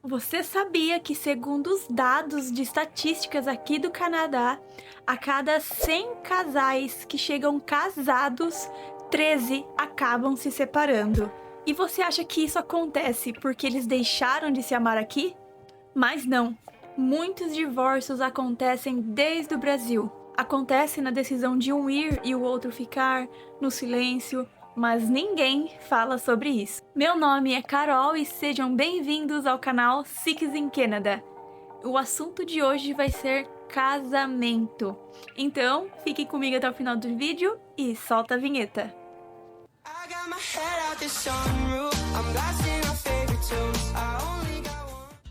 Você sabia que, segundo os dados de estatísticas aqui do Canadá, a cada 100 casais que chegam casados, 13 acabam se separando? E você acha que isso acontece porque eles deixaram de se amar aqui? Mas não. Muitos divórcios acontecem desde o Brasil. Acontece na decisão de um ir e o outro ficar, no silêncio, mas ninguém fala sobre isso. Meu nome é Carol e sejam bem-vindos ao canal Six in Canada. O assunto de hoje vai ser casamento. Então, fique comigo até o final do vídeo e solta a vinheta.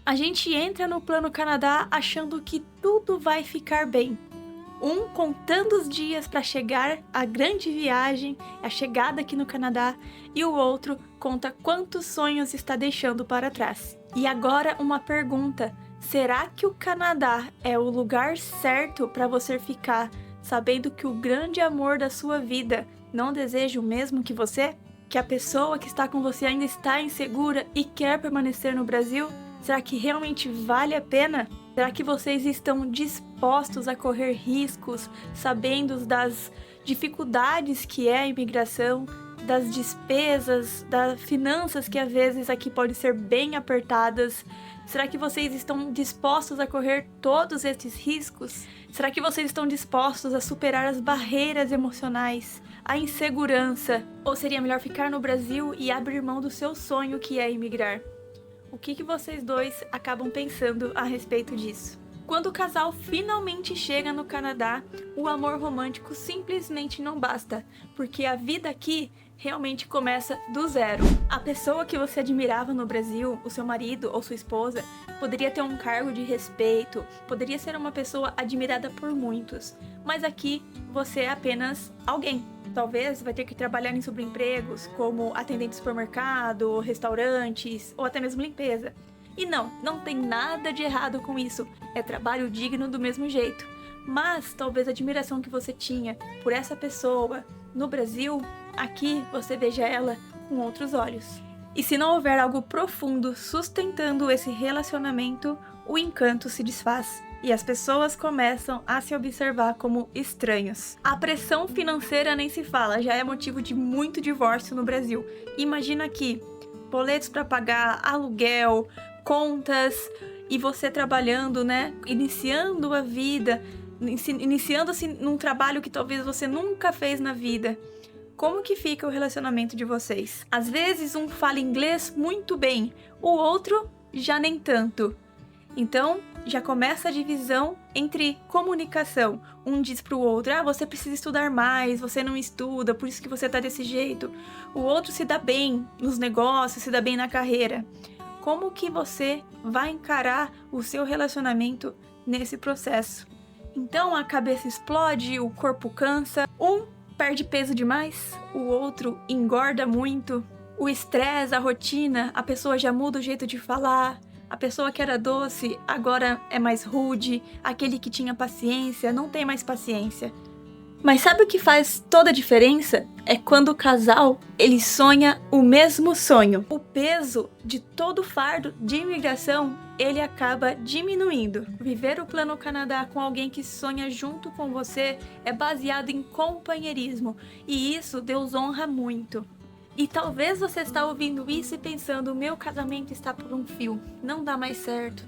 A gente entra no Plano Canadá achando que tudo vai ficar bem. Um contando os dias para chegar à grande viagem, a chegada aqui no Canadá, e o outro conta quantos sonhos está deixando para trás. E agora uma pergunta: será que o Canadá é o lugar certo para você ficar, sabendo que o grande amor da sua vida não deseja o mesmo que você? Que a pessoa que está com você ainda está insegura e quer permanecer no Brasil? Será que realmente vale a pena? Será que vocês estão dispostos a correr riscos, sabendo das dificuldades que é a imigração, das despesas, das finanças que às vezes aqui podem ser bem apertadas? Será que vocês estão dispostos a correr todos esses riscos? Será que vocês estão dispostos a superar as barreiras emocionais, a insegurança? Ou seria melhor ficar no Brasil e abrir mão do seu sonho, que é imigrar? O que vocês dois acabam pensando a respeito disso? Quando o casal finalmente chega no Canadá, o amor romântico simplesmente não basta, porque a vida aqui realmente começa do zero. A pessoa que você admirava no Brasil, o seu marido ou sua esposa, poderia ter um cargo de respeito, poderia ser uma pessoa admirada por muitos, mas aqui você é apenas alguém. Talvez vai ter que trabalhar em subempregos, como atendente de supermercado, restaurantes ou até mesmo limpeza. E não tem nada de errado com isso, é trabalho digno do mesmo jeito. Mas talvez a admiração que você tinha por essa pessoa no Brasil, aqui você veja ela com outros olhos. E se não houver algo profundo sustentando esse relacionamento, o encanto se desfaz. E as pessoas começam a se observar como estranhos. A pressão financeira nem se fala, já é motivo de muito divórcio no Brasil. Imagina aqui, boletos para pagar, aluguel, contas, e você trabalhando, né? Iniciando a vida, iniciando-se num trabalho que talvez você nunca fez na vida. Como que fica o relacionamento de vocês? Às vezes um fala inglês muito bem, o outro já nem tanto. Então, já começa a divisão entre comunicação. Um diz para o outro, você precisa estudar mais, você não estuda, por isso que você tá desse jeito. O outro se dá bem nos negócios, se dá bem na carreira. Como que você vai encarar o seu relacionamento nesse processo? Então, a cabeça explode, o corpo cansa, um perde peso demais, o outro engorda muito. O estresse, a rotina, a pessoa já muda o jeito de falar. A pessoa que era doce agora é mais rude, aquele que tinha paciência não tem mais paciência. Mas sabe o que faz toda a diferença? É quando o casal, ele sonha o mesmo sonho. O peso de todo o fardo de imigração, ele acaba diminuindo. Viver o Plano Canadá com alguém que sonha junto com você é baseado em companheirismo, e isso Deus honra muito. E talvez você está ouvindo isso e pensando, o meu casamento está por um fio, não dá mais certo.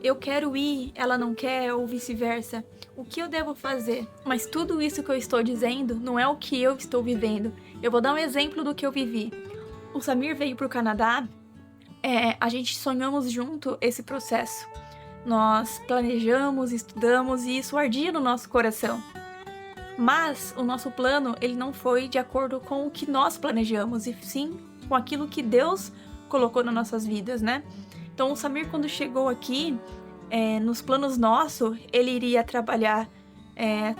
Eu quero ir, ela não quer, ou vice-versa. O que eu devo fazer? Mas tudo isso que eu estou dizendo não é o que eu estou vivendo. Eu vou dar um exemplo do que eu vivi. O Samir veio para o Canadá, a gente sonhamos junto esse processo. Nós planejamos, estudamos e isso ardia no nosso coração. Mas o nosso plano, ele não foi de acordo com o que nós planejamos, e sim com aquilo que Deus colocou nas nossas vidas, né? Então o Samir, quando chegou aqui, nos planos nossos, ele iria trabalhar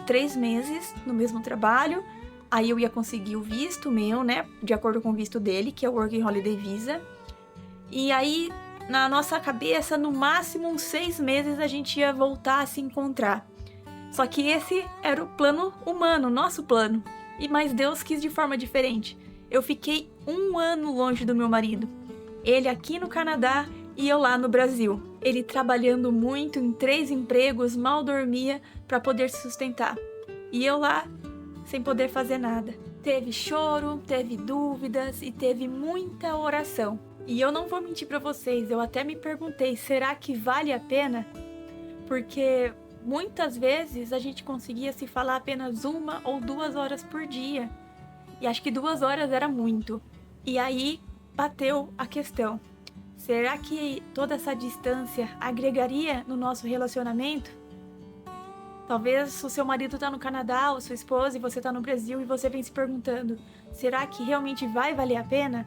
3 meses no mesmo trabalho, aí eu ia conseguir o visto meu, né? De acordo com o visto dele, que é o Working Holiday Visa. E aí, na nossa cabeça, no máximo uns 6 meses a gente ia voltar a se encontrar. Só que esse era o plano humano, nosso plano. Mas Deus quis de forma diferente. Eu fiquei 1 ano longe do meu marido. Ele aqui no Canadá e eu lá no Brasil. Ele trabalhando muito em 3 empregos, mal dormia para poder se sustentar. E eu lá sem poder fazer nada. Teve choro, teve dúvidas e teve muita oração. E eu não vou mentir para vocês, eu até me perguntei, será que vale a pena? Porque muitas vezes a gente conseguia se falar apenas 1 ou 2 horas por dia. E acho que 2 horas era muito. E aí bateu a questão. Será que toda essa distância agregaria no nosso relacionamento? Talvez o seu marido está no Canadá, ou sua esposa, e você está no Brasil, e você vem se perguntando, será que realmente vai valer a pena?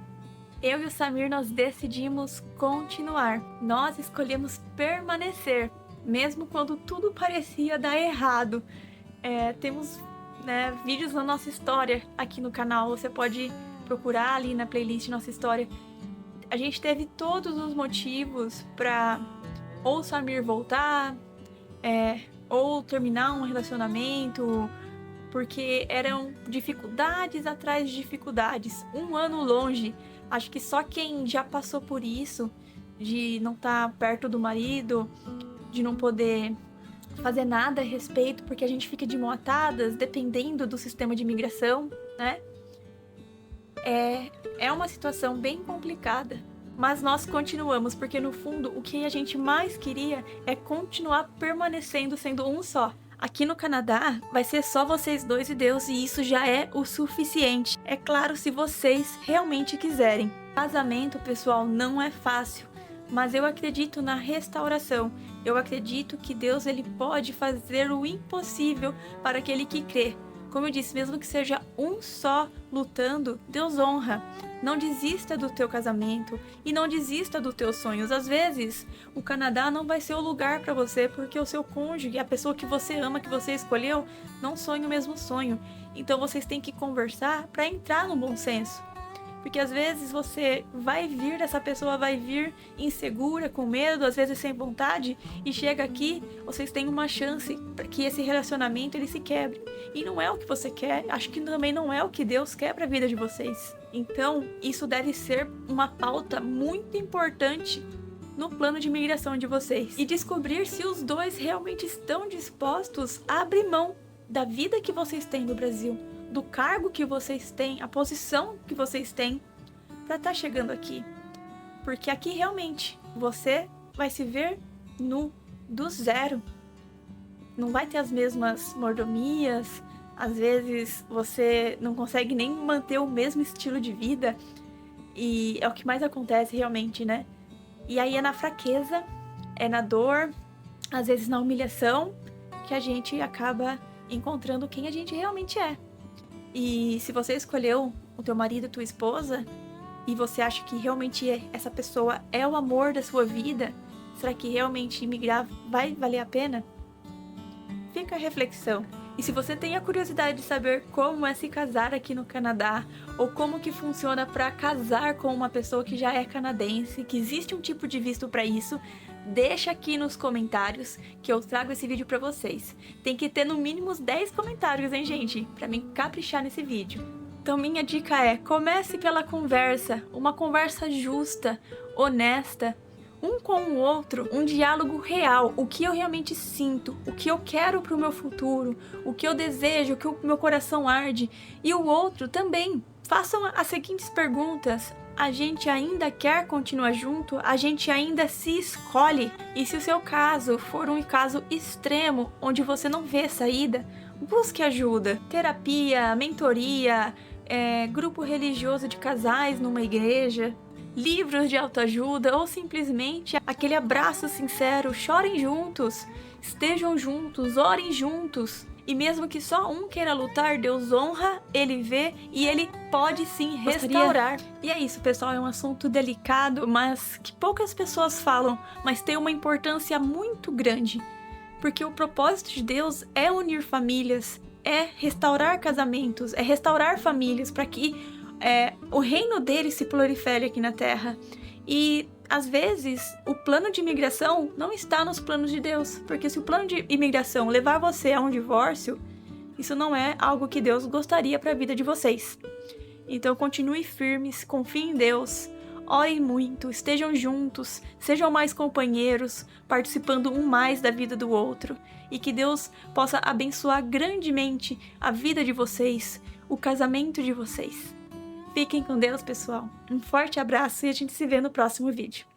Eu e o Samir, nós decidimos continuar. Nós escolhemos permanecer, mesmo quando tudo parecia dar errado. Temos vídeos da nossa história aqui no canal, você pode procurar ali na playlist Nossa História. A gente teve todos os motivos para ou o Samir voltar, ou terminar um relacionamento, porque eram dificuldades atrás de dificuldades. 1 ano longe, acho que só quem já passou por isso, de não estar perto do marido, de não poder fazer nada a respeito, porque a gente fica de mão atadas, dependendo do sistema de imigração, né? É uma situação bem complicada, mas nós continuamos, porque no fundo o que a gente mais queria é continuar permanecendo sendo um só. Aqui no Canadá vai ser só vocês dois e Deus, e isso já é o suficiente. É claro, se vocês realmente quiserem. Casamento, pessoal, não é fácil, mas eu acredito na restauração. Eu acredito que Deus ele pode fazer o impossível para aquele que crê. Como eu disse, mesmo que seja um só lutando, Deus honra. Não desista do teu casamento e não desista dos teus sonhos. Às vezes, o Canadá não vai ser o lugar para você porque o seu cônjuge, a pessoa que você ama, que você escolheu, não sonha o mesmo sonho. Então vocês têm que conversar para entrar no bom senso. Porque às vezes você vai vir, essa pessoa vai vir insegura, com medo, às vezes sem vontade, e chega aqui, vocês têm uma chance para que esse relacionamento ele se quebre. E não é o que você quer, acho que também não é o que Deus quer para a vida de vocês. Então, isso deve ser uma pauta muito importante no plano de imigração de vocês. E descobrir se os dois realmente estão dispostos a abrir mão da vida que vocês têm no Brasil, do cargo que vocês têm, a posição que vocês têm para estar chegando aqui. Porque aqui realmente você vai se ver do zero. Não vai ter as mesmas mordomias, às vezes você não consegue nem manter o mesmo estilo de vida, e é o que mais acontece realmente, né? E aí é na fraqueza, é na dor, às vezes na humilhação, que a gente acaba encontrando quem a gente realmente é. E se você escolheu o teu marido, tua esposa, e você acha que realmente essa pessoa é o amor da sua vida, será que realmente imigrar vai valer a pena? Fica a reflexão. E se você tem a curiosidade de saber como é se casar aqui no Canadá, ou como que funciona para casar com uma pessoa que já é canadense, que existe um tipo de visto para isso, deixa aqui nos comentários que eu trago esse vídeo para vocês. Tem que ter no mínimo uns 10 comentários, hein, gente? Para mim caprichar nesse vídeo. Então minha dica é, comece pela conversa, uma conversa justa, honesta, um com o outro, um diálogo real, o que eu realmente sinto, o que eu quero para o meu futuro, o que eu desejo, o que o meu coração arde, e o outro também. Façam as seguintes perguntas: a gente ainda quer continuar junto? A gente ainda se escolhe? E se o seu caso for um caso extremo, onde você não vê saída, busque ajuda. Terapia, mentoria, grupo religioso de casais numa igreja, livros de autoajuda ou simplesmente aquele abraço sincero. Chorem juntos, estejam juntos, orem juntos. E mesmo que só um queira lutar, Deus honra, Ele vê e Ele pode sim restaurar. E é isso, pessoal, é um assunto delicado, mas que poucas pessoas falam, mas tem uma importância muito grande. Porque o propósito de Deus é unir famílias, é restaurar casamentos, é restaurar famílias para que o reino dele se prolifere aqui na Terra. E às vezes o plano de imigração não está nos planos de Deus, porque se o plano de imigração levar você a um divórcio, isso não é algo que Deus gostaria para a vida de vocês. Então continue firmes, confie em Deus, Orem muito, estejam juntos, sejam mais companheiros, participando um mais da vida do outro. E que Deus possa abençoar grandemente a vida de vocês, o casamento de vocês. Fiquem com Deus, pessoal. Um forte abraço e a gente se vê no próximo vídeo.